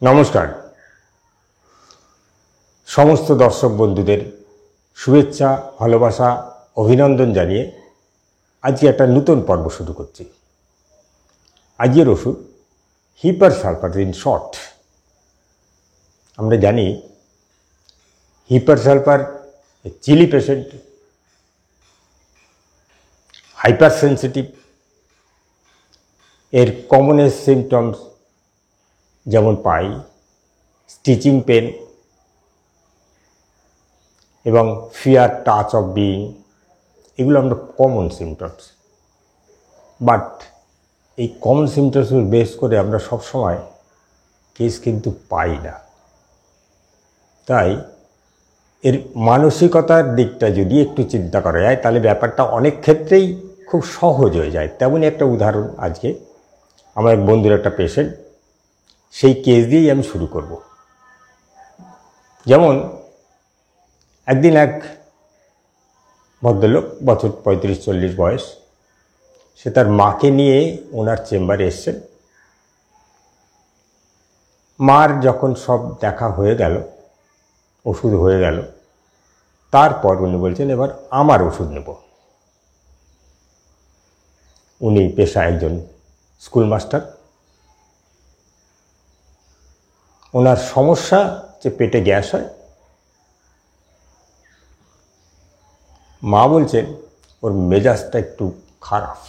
নমস্কার। সমস্ত দর্শক বন্ধুদের শুভেচ্ছা, ভালোবাসা, অভিনন্দন জানিয়ে আজকে একটা নতুন পর্ব শুরু করছি। আজকের ওষুধ হিপার সালফার ইন শর্ট। আমরা জানি hepar sulphur chilli patient, hyper sensitive, এর কমনেস্ট সিমটমস যেমন পাই স্টিচিং পেন এবং ফিয়ার টাচ অফ বিইং, এগুলো আমরা কমন সিমটমস। বাট এই কমন সিমটমসের বেস করে আমরা সবসময় কেস কিন্তু পাই না। তাই এর মানসিকতার দিকটা যদি একটু চিন্তা করা যায় তাহলে ব্যাপারটা অনেক ক্ষেত্রেই খুব সহজ হয়ে যায়। তেমনই একটা উদাহরণ আজকে আমার এক বন্ধুর একটা পেশেন্ট, সেই কেস দিয়েই আমি শুরু করব। যেমন একদিন এক ভদ্রলোক, বছর 35-40 বয়স, সে তার মাকে নিয়ে ওনার চেম্বারে এসছেন। মার যখন সব দেখা হয়ে গেল, ওষুধ হয়ে গেল, তারপর উনি বলছেন এবার আমার ওষুধ নেব। উনি পেশা একজন স্কুল মাস্টার। ওনার সমস্যা যে পেটে গ্যাস হয়। মা বলছেন ওর মেজাজটা একটু খারাপ,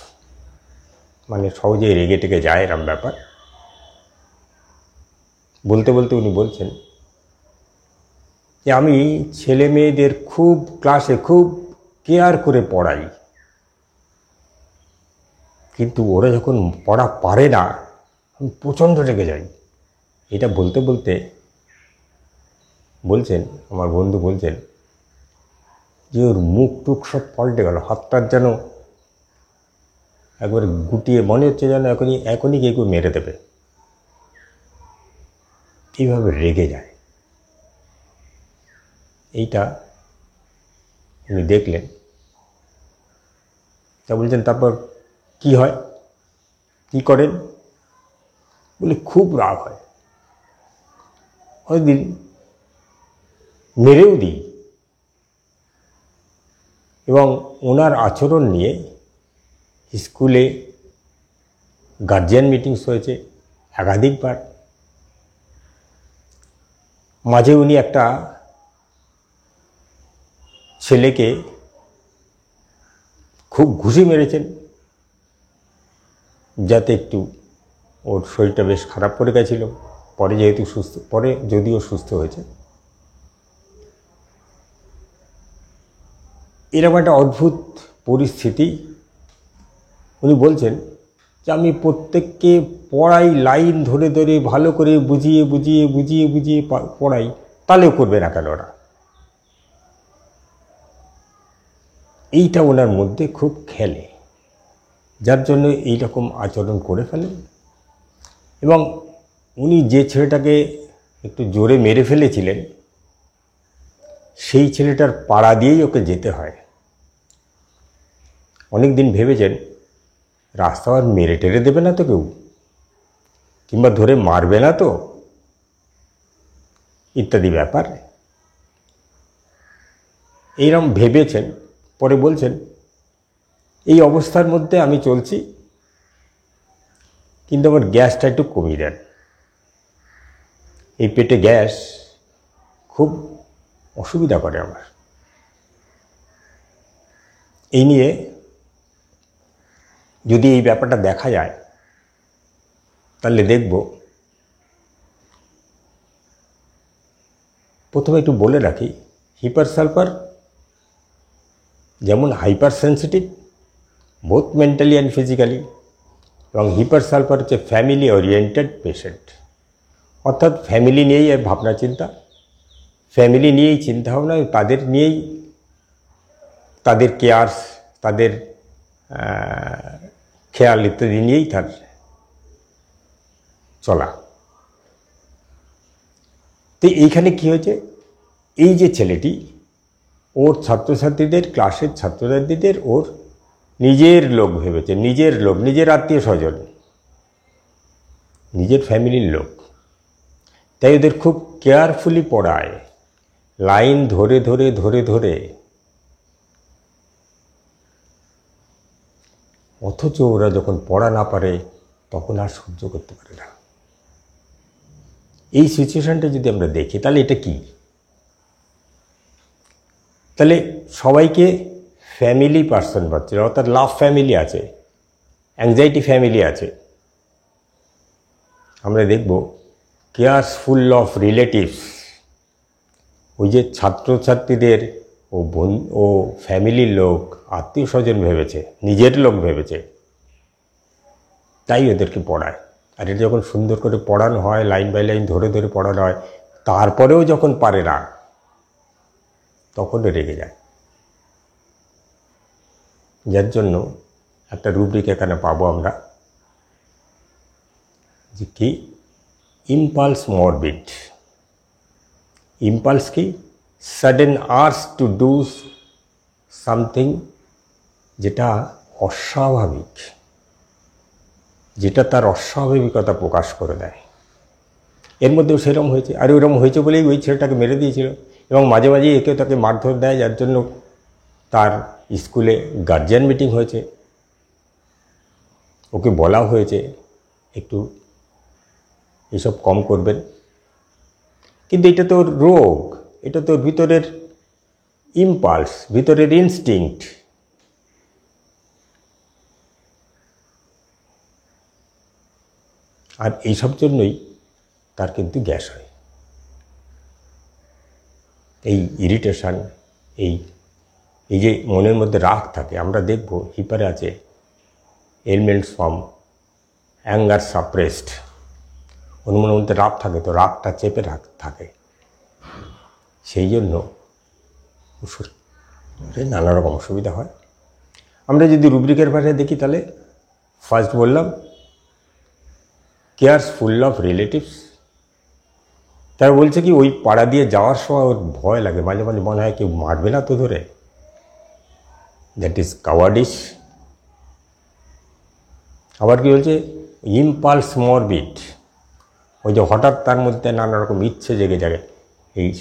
মানে সহজে রেগে টেগে যায় এরম ব্যাপার। বলতে বলতে উনি বলছেন যে আমি ছেলে মেয়েদের খুব ক্লাসে খুব কেয়ার করে পড়াই, কিন্তু ওরা যখন পড়া পারে না আমি প্রচণ্ড রেগে যাই। এটা বলতে বলতে বলছেন, আমার বন্ধু বলছেন যে ওর মুখ টুক সব পাল্টে গেল, হাতটার যেন একবার গুটিয়ে, মনে হচ্ছে যেন এখনই কেউ মেরে দেবে, এইভাবে রেগে যায়। এইটা উনি দেখলেন, তা বলছেন তারপর কি হয়, কি করেন? বলে খুব রাগ হয়, ওই দিন মেরেও দিই। এবং ওনার আচরণ নিয়ে স্কুলে গার্জিয়ান মিটিংস হয়েছে একাধিকবার। মাঝে উনি একটা ছেলেকে খুব ঘুষি মেরেছেন, যাতে একটু ওর শরীরটা বেশ খারাপ করে গেছিল। পরে যদিও সুস্থ হয়েছে। এরকম একটা অদ্ভুত পরিস্থিতি। উনি বলছেন যে আমি প্রত্যেককে পড়াই, লাইন ধরে ধরে ভালো করে বুঝিয়ে বুঝিয়ে বুঝিয়ে বুঝিয়ে পড়াই, তাহলেও করবে না কেন ওরা? এইটা ওনার মধ্যে খুব খেলে, যার জন্য এইরকম আচরণ করে ফেলেন। এবং উনি যে ছেলেটাকে একটু জোরে মেরে ফেলেছিলেন, সেই ছেলেটার পাড়া দিয়েই ওকে যেতে হয়। অনেক দিন ভেবেছেন রাস্তা আর মেরে টেরে দেবে না তো কেউ, কিংবা ধরে মারবে না তো, ইত্যাদি ব্যাপার এইরকম ভেবেছেন। পরে বলছেন এই অবস্থার মধ্যে আমি চলছি, কিন্তু আমার গ্যাসটা একটু কমিয়ে দেন। এই পেটে গ্যাস খুব অসুবিধা করে আমার। এই নিয়ে যদি এই ব্যাপারটা দেখা যায় তাহলে দেখব, প্রথমে একটু বলে রাখি, হিপার সালফার যেমন hyper sensitive both mentally and physically, এবং হিপার সালফার হচ্ছে ফ্যামিলি ওরিয়েন্টেড পেশেন্ট, অর্থাৎ ফ্যামিলি নিয়েই এর ভাবনা চিন্তা, ফ্যামিলি নিয়েই চিন্তাভাবনা, তাদের নিয়েই তাদের কেয়ার্স, তাদের খেয়াল ইত্যাদি নিয়েই তার চলা। তো এইখানে কি হয়েছে, এই যে ছেলেটি ওর ছাত্রছাত্রীদের, ক্লাসের ছাত্রছাত্রীদের ওর নিজের লোক ভেবেছে, নিজের লোক, নিজের আত্মীয় স্বজন, নিজের ফ্যামিলির লোক। তাই ওদের খুব কেয়ারফুলি পড়ায়, লাইন ধরে ধরে ধরে ধরে। অথচ ওরা যখন পড়া না পারে তখন আর সহ্য করতে পারে না। এই সিচুয়েশনটা যদি আমরা দেখি তাহলে এটা কি? তাহলে সবাইকে ফ্যামিলি পার্সন পাচ্ছে, অর্থাৎ লাভ ফ্যামিলি আছে, অ্যাংজাইটি ফ্যামিলি আছে। আমরা দেখব কেয়ারফুল অফ রিলেটিভস। ওই যে ছাত্রছাত্রীদের ও ফ্যামিলির লোক আত্মীয় স্বজন ভেবেছে, নিজের লোক ভেবেছে, তাই ওদেরকে পড়ায়। আর এটা যখন সুন্দর করে পড়ানো হয়, লাইন বাই লাইন ধরে ধরে পড়ানো হয়, তারপরেও যখন পারে না তখন রেগে যায়। যার জন্য একটা রুব্রিক এখানে পাবো আমরা, যে কি ইম্পালস মরবিড। ইম্পালস কি? Sudden urge to do something, যেটা অস্বাভাবিক, যেটা তার অস্বাভাবিকতা প্রকাশ করে দেয়। এর মধ্যেও সেরকম হয়েছে, আর ওরকম হয়েছে বলেই ওই ছেলেটাকে মেরে দিয়েছিল। এবং মাঝে মাঝে একে তাকে মারধর দেয়, যার জন্য তার স্কুলে গার্জিয়ান মিটিং হয়েছে, ওকে বলা হয়েছে একটু এসব কম করবেন। কিন্তু এটা তোর রোগ, এটা তোর ভিতরের ইম্পালস, ভিতরের ইনস্টিংক্ট। আর এইসব জন্যই তার কিন্তু গ্যাস হয়, এই ইরিটেশন, এই যে মনের মধ্যে রাগ থাকে। আমরা দেখব হিপারে আছে এলিমেন্টস ফ্রম অ্যাঙ্গার সাপ্রেসড। ওর মনের মধ্যে রাগ থাকে, তো রাগটা চেপে থাকে, সেই জন্য নানা রকম অসুবিধা হয়। আমরা যদি রুব্রিকের বাইরে দেখি তাহলে ফার্স্ট বললাম কেয়ারফুল অফ রিলেটিভস। তারা বলছে কি ওই পাড়া দিয়ে যাওয়ার সময় ওর ভয় লাগে, মাঝে মাঝে মনে হয় কেউ মারবে না তো ধরে, দ্যাট ইজ কাওয়ার্ডিশ। আবার কি বলছে ইম্পালস মরবিড, ওই যে হঠাৎ তার মধ্যে নানা রকম ইচ্ছে জেগে যায়,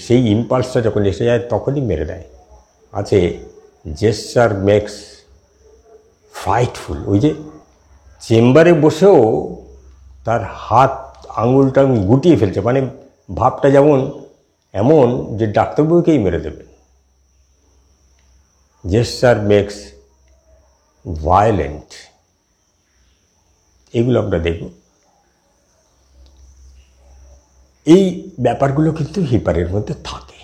সেই ইম্পালসটা যখন এসে যায় তখনই মেরে দেয়। আছে জেস্চার মেক্স ফ্রাইটফুল, ওই যে চেম্বারে বসেও তার হাত আঙুলটা গুটিয়ে ফেলছে, মানে ভাবটা যেমন এমন যে ডাক্তারবাবুকেই মেরে দেবে। জেস্চার মেক্স ভায়োলেন্ট, এগুলো আমরা দেখব। এই ব্যাপারগুলো কিন্তু হিপারের মধ্যে থাকে।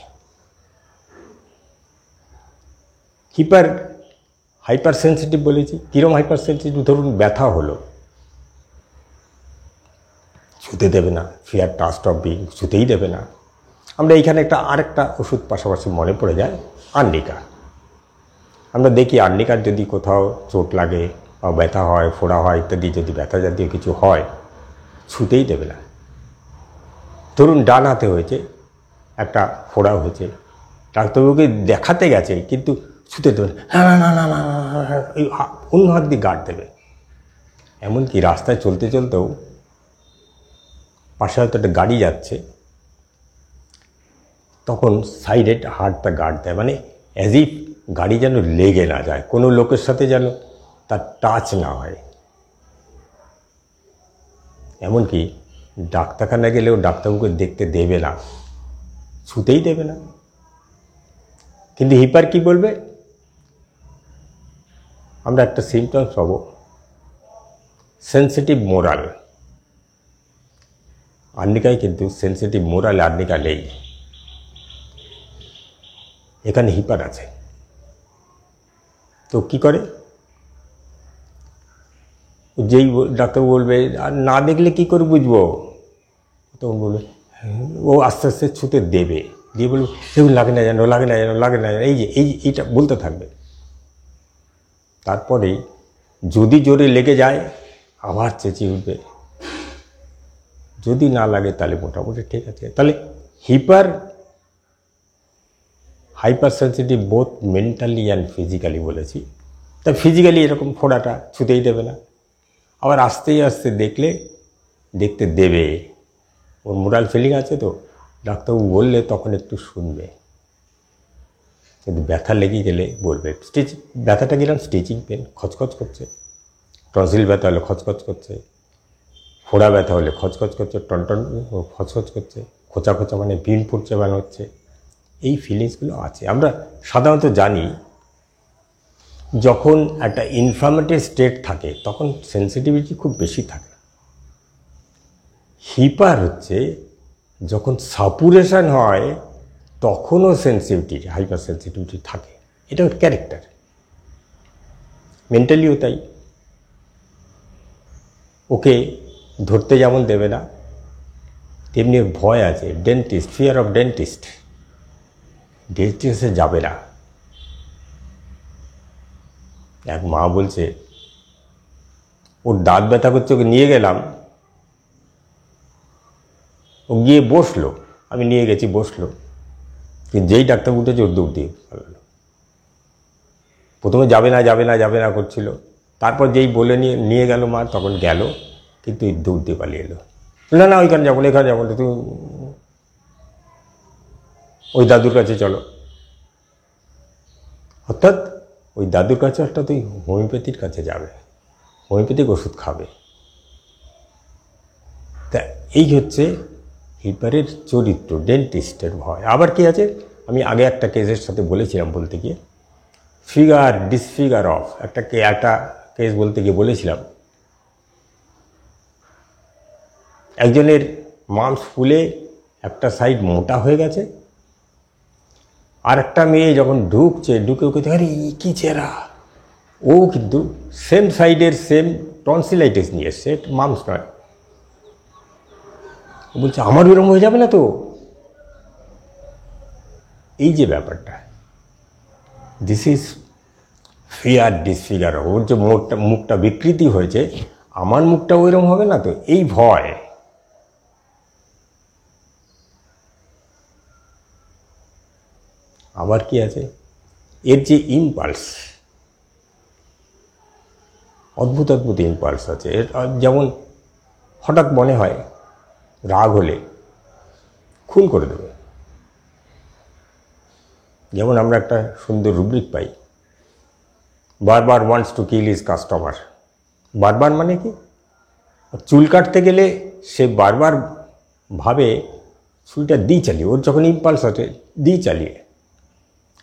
হাইপার সেন্সিটিভ বলেছি। কিরম হাইপার সেন্সিটিভ? ধরুন ব্যথা হলো, ছুতে দেবে না, ফিয়ার টাচ অফ বিং, ছুতেই দেবে না। আমরা এইখানে আরেকটা ওষুধ পাশাপাশি মনে পড়ে যায়, আর্নিকা। আমরা দেখি আর্নিকার যদি কোথাও চোট লাগে বা ব্যথা হয়, ফোড়া হয় ইত্যাদি, যদি ব্যথা জাতীয় কিছু হয়, ছুতেই দেবে না। ধরুন ডান হাতে হয়েছে, একটা ফোড়া হয়েছে, ডাক্তারবাবুকে দেখাতে গেছে কিন্তু ছুতে দেবে না, না না না না, অন্য হাত দিয়ে গার্ড দেবে। এমনকি রাস্তায় চলতে চলতেও পাশে হয়তো একটা গাড়ি যাচ্ছে, তখন সাইডে হাতটা গার্ড দেয়, মানে অ্যাজ ইফ গাড়ি যেন লেগে না যায়, কোনো লোকের সাথে যেন তার টাচ না হয়। এমনকি ডাক্তারখানা গেলেও ডাক্তারবাবুকে দেখতে দেবে না, ছুতেই দেবে না। কিন্তু হিপার কি বলবে? আমরা একটা সিমটমস পাবো সেন্সিটিভ মোরাল। আর্নিকায় কিন্তু সেন্সিটিভ মোরাল আর্নিকা নেই, এখানে হিপার আছে। তো কি করে? যেই ডাক্তার বলবে আর না দেখলে কি করে বুঝবো, তখন বলবে ও আস্তে আস্তে ছুতে দেবে, দিয়ে বলবে সেগুলো লাগে না জানো, লাগে না জানো, লাগে না জানো, এইটা বলতে থাকবে। তারপরে যদি জোরে লেগে যায় আবার চেঁচিয়ে উঠবে, যদি না লাগে তাহলে মোটামুটি ঠিক আছে। তাহলে hyper sensitive both mentally and physically বলেছি। তা ফিজিক্যালি এরকম ফোড়াটা ছুতেই দেবে না, আবার আস্তে আস্তে দেখতে দেবে, ওর মোরাল ফিলিং আছে, তো ডাক্তারবাবু বললে তখন একটু শুনবে, কিন্তু ব্যথা লেগে গেলে বলবে। ব্যথাটা গেলাম স্টিচিং পেন, খচখচ করছে, টনসিল ব্যথা হলে খচখচ করছে, ফোড়া ব্যথা হলে খচখচ করছে, টনটন খচখচ করছে, খোঁচা খোঁচা মানে বিন পড়ছে মানে হচ্ছে, এই ফিলিংসগুলো আছে। আমরা সাধারণত জানি যখন একটা ইনফ্লামেটরি স্টেট থাকে তখন সেন্সিটিভিটি খুব বেশি থাকে। হিপার হচ্ছে যখন সাপুরেশন হয় তখনও সেন্সিটিভিটি, হাইপার সেন্সিটিভিটি থাকে। এটা ওর ক্যারেক্টার, মেন্টালিও তাই। ওকে ধরতে যেমন দেবে না, তেমনি ভয় আছে। ডেন্টিস্ট, ফিয়ার অফ ডেন্টিস্ট, ডেন্টিস্টে যাবে না। এক মা বলছে ওর দাঁত ব্যথা করছে, ওকে নিয়ে গেলাম, ও গিয়ে বসলো, আমি নিয়ে গেছি, বসলো, কিন্তু যেই ডাক্তার উঠেছে ওর দৌড় দিয়ে পালালো। প্রথমে যাবে না যাবে না যাবে না করছিল, তারপর যেই বলে নিয়ে গেল মা, তখন গেল, কিন্তু দৌড় দিয়ে পালিয়ে এলো। না না ওইখানে যাবো না, এখানে যাবো না, তুমি ওই দাদুর কাছে চলো। অর্থাৎ ওই দাদুর কাছে একটা তুই হোমিওপ্যাথির কাছে যাবে, হোমিওপ্যাথিক ওষুধ খাবে। তা এই হচ্ছে হিপারের চরিত্র, ডেন্টিস্টের ভয়। আবার কি আছে, আমি আগে একটা কেসের সাথে বলেছিলাম, বলতে গিয়ে ফিগার ডিসফিগার অফ একটা কেস বলতে গিয়ে বলেছিলাম, একজনের মাংস ফুলে একটা সাইড মোটা হয়ে গেছে, আর একটা মেয়ে যখন ঢুকে ওকে আরে কী চেহারা, ও কিন্তু সেম সাইডের সেম টনসিলাইটিস নিয়ে এসছে, মামস নয়। বলছে আমার এরকম হয়ে যাবে না তো। এই যে ব্যাপারটা, দিস ইজ ফিয়ার ডিসফিগার। ওর যে মুখটা বিকৃতি হয়েছে, আমার মুখটা ওইরকম হবে না তো, এই ভয়। আবার কি আছে, এর যে ইম্পালস, অদ্ভুত অদ্ভুত ইম্পালস আছে এর। যেমন হঠাৎ মনে হয় রাগ হলে খুন করে দেবে। যেমন আমরা একটা সুন্দর রুব্রিক পাই, বারবার wants to kill his customer. বারবার মানে কি, চুল কাটতে গেলে সে বারবার ভাবে চুলটা দিই চালিয়ে, ওর যখন ইম্পালস আছে দিই চালিয়ে।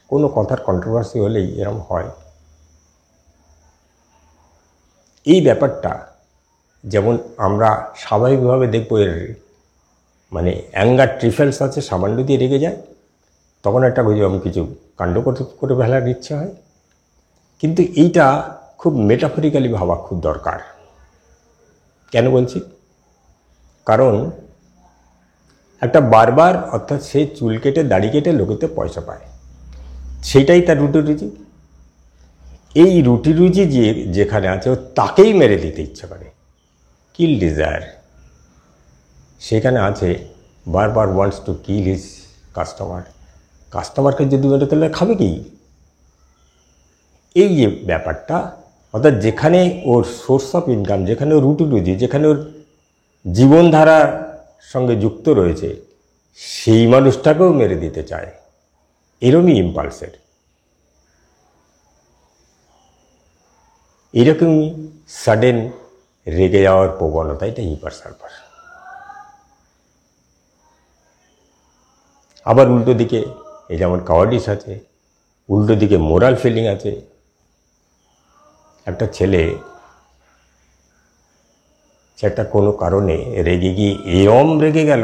কোনো কথার কন্ট্রোভার্সি হলেই এরম হয়। এই ব্যাপারটা যেমন আমরা স্বাভাবিকভাবে দেখবো, এর মানে অ্যাঙ্গার ট্রিফেলস আছে, সামান্য দিয়ে রেগে যায়, তখন একটা আমি কিছু কাণ্ড করে ফেলার ইচ্ছা হয়। কিন্তু এইটা খুব মেটাফরিক্যালি ভাবা খুব দরকার। কেন বলছি, কারণ একটা বারবার, অর্থাৎ সে চুল কেটে দাড়ি কেটে লোকেতে পয়সা পায়, সেইটাই তার রুটি রুজি। এই রুটি রুজি যেখানে আছে ও তাকেই মেরে দিতে ইচ্ছা করে, কিল ডিজায়ার সেখানে আছে। বারবার wants to kill his customer. কাস্টমারকে যদি মেরে তাহলে খাবে কি? এই যে ব্যাপারটা, অর্থাৎ যেখানে ওর সোর্স অফ ইনকাম, যেখানে ওর রুটি রুজি, যেখানে ওর জীবনধারার সঙ্গে যুক্ত রয়েছে, সেই মানুষটাকেও মেরে দিতে চায়। এরমই ইম্পালসের, এরকমই সাডেন রেগে যাওয়ার প্রবণতা, এটা হিপার সার্ভার। আবার উল্টো দিকে এই যেমন কাওয়ার্ডিস আছে, উল্টো দিকে মোরাল ফিলিং আছে। একটা ছেলে, সেটা কোনো কারণে রেগে গিয়ে এরম রেগে গেল,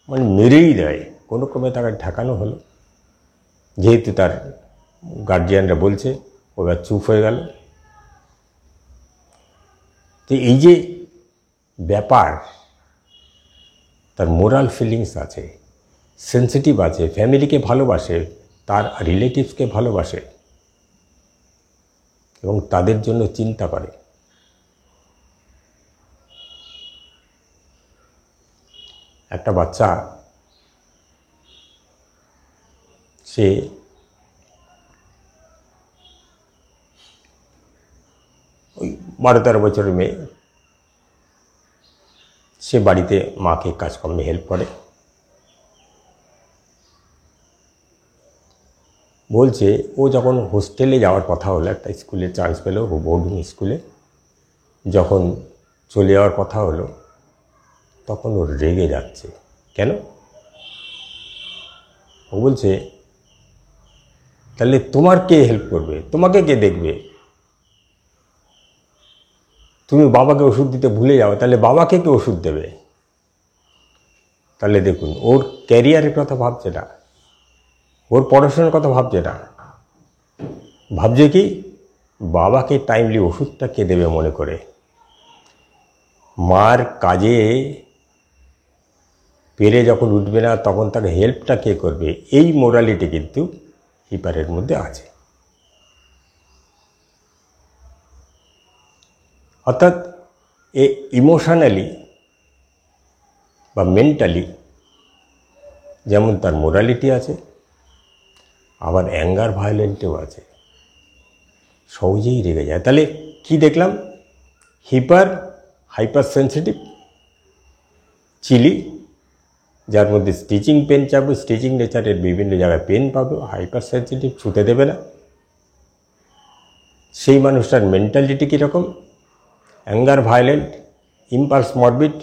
মানে মেরেই দেয়, কোনো ক্রমে তাকে ঠেকানো হলো, যেহেতু তার গার্জিয়ানরা বলছে, ও এবার চুপ হয়ে গেল। তো এই যে ব্যাপার, তার মোরাল ফিলিংস আছে, সেন্সিটিভ আছে, ফ্যামিলিকে ভালোবাসে, তার রিলেটিভসকে ভালোবাসে এবং তাদের জন্য চিন্তা করে। একটা বাচ্চা, সে ওই 12-13 বছরের মেয়ে, সে বাড়িতে মাকে কাজকর্মে হেল্প করে। বলছে ও যখন হোস্টেলে যাওয়ার কথা হলো, একটা স্কুলে চান্স পেল, বোর্ডিং স্কুলে যখন চলে যাওয়ার কথা হলো, তখন ও রেগে যাচ্ছে। কেন? ও বলছে তাহলে তোমার কে হেল্প করবে, তোমাকে কে দেখবে? তুমি বাবাকে ওষুধ দিতে ভুলে যাও, তাহলে বাবাকে কে ওষুধ দেবে? তাহলে দেখুন, ওর ক্যারিয়ারের কথা ভাবছে না, ওর পড়াশোনার কথা ভাবছে না, ভাবছে কি বাবাকে টাইমলি ওষুধটা কে দেবে মনে করে। মার কাজে পেরে যখন উঠবে না, তখন তাকে হেল্পটা কে করবে, এই মোরালিটি কিন্তু হিপারের মধ্যে আছে। অর্থাৎ এ ইমোশনালি বা মেন্টালি যেমন তার মোরালিটি আছে, আবার অ্যাঙ্গার ভায়োলেন্টেও আছে, সহজেই রেগে যায়। তাহলে কি দেখলাম? হাইপার সেন্সিটিভ, চিলি, যার মধ্যে স্টিচিং পেন চাপবে, স্টিচিং নেচারের বিভিন্ন জায়গায় পেন পাবে, হাইপার সেন্সিটিভ, ছুতে দেবে না। সেই মানুষটার মেন্টালিটি কীরকম? Anger violent, impulse morbid,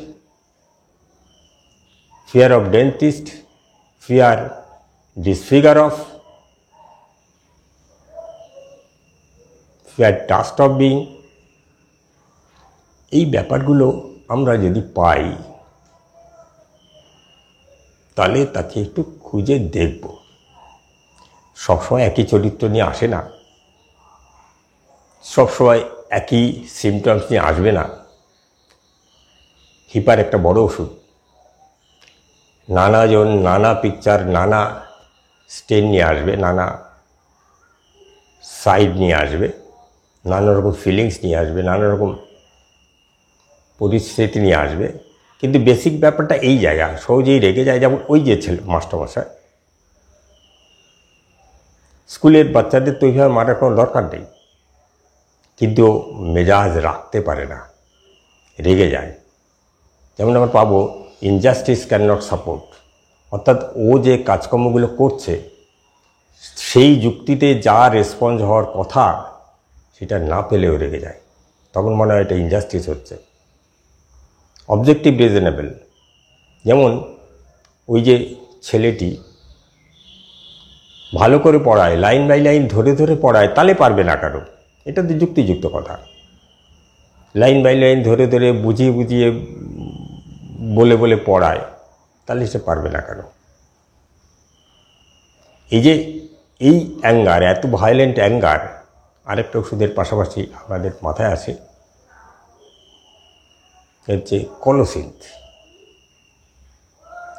fear of dentist, fear disfigure of, fear dust of being. এই ব্যাপারগুলো আমরা যদি পাই, তাহলে তাকে একটু খুঁজে দেখব। সবসময় একই চরিত্র নিয়ে আসে না, সবসময় একই সিমটমস নিয়ে আসবে না। হিপার একটা বড় ওষুধ, নানাজন, নানা পিকচার, নানা স্টেন নিয়ে আসবে, নানা সাইড নিয়ে আসবে, নানা রকম ফিলিংস নিয়ে আসবে, নানা রকম পরিস্থিতি নিয়ে আসবে। কিন্তু বেসিক ব্যাপারটা এই জায়গা, সহজেই রেগে যায়। যেমন ওই যে ছেলে মাস্টারমশাই, স্কুলের বাচ্চাদের তো ওইভাবে মারার কোনো দরকার নেই, কিন্তু মেজাজ রাখতে পারে না, রেগে যায়। যেমন আমরা পাবো ইনজাস্টিস ক্যান নট সাপোর্ট, অর্থাৎ ও যে কাজকর্মগুলো করছে সেই যুক্তিতে যা রেসপন্স হওয়ার কথা সেটা না পেলেও রেগে যায়। তখন মনে হয় এটা ইনজাস্টিস হচ্ছে। অবজেক্টিভ রিজনেবল, যেমন ওই যে ছেলেটি ভালো করে পড়ায়, লাইন বাই লাইন ধরে ধরে পড়ায়, তাহলে পারবে না কারো, এটা তো যুক্তিযুক্ত কথা। লাইন বাই লাইন ধরে ধরে বুঝিয়ে বুঝিয়ে বলে বলে পড়ায়, তাহলে সে পারবে না কেন? এই যে এই অ্যাঙ্গার, এত ভায়োলেন্ট অ্যাঙ্গার, আরেকটা ওষুধের পাশাপাশি আমাদের মাথায় আসে হচ্ছে কলোসিন্থ।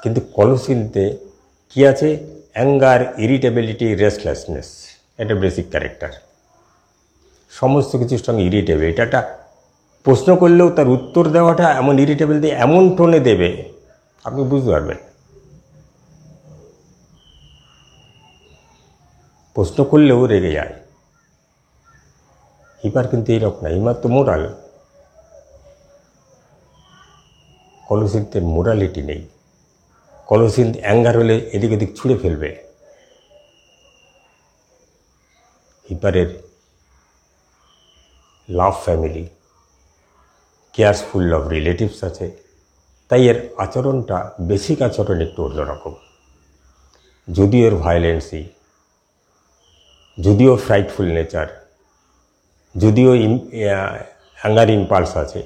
কিন্তু কলোসিন্থে কী আছে? অ্যাঙ্গার, ইরিটেবিলিটি, রেস্টলেসনেস, এটা বেসিক ক্যারেক্টার। সমস্ত কিছুর সঙ্গে ইরিটেবিলিটি, এটা একটা প্রশ্ন করলেও তার উত্তর দেওয়াটা এমন ইরিটেবল দিয়ে এমন টোনে দেবে, আপনি বুঝতে পারবেন। প্রশ্ন করলেও রেগে যায়। হিপার কিন্তু এইরকম না, হিমার তো মোরাল। কলোসিন্থের মোরালিটি নেই। কলোসিন্থ অ্যাঙ্গার হলে এদিক ওদিক ছুঁড়ে ফেলবে। হিপারের লাভ ফ্যামিলি, কেয়ারফুল অফ রিলেটিভস আছে, তাই এর আচরণটা, বেসিক আচরণ একটু অন্যরকম। যদিও এর ভায়োলেন্সি, যদিও ফ্রাইটফুল নেচার, যদিও অ্যাঙ্গার ইম্পালস আছে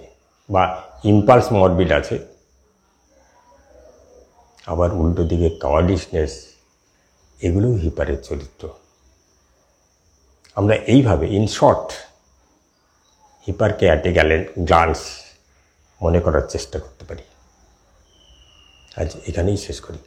বা ইম্পালস মরবিড আছে, আবার উল্টো দিকে কাওয়ার্ডিশনেস, এগুলোও হিপারের চরিত্র। আমরা এইভাবে ইন শর্ট হিপারকে অ্যাট এ গ্লান্স মনে করার চেষ্টা করতে পারি। আজ এখানেই শেষ করি।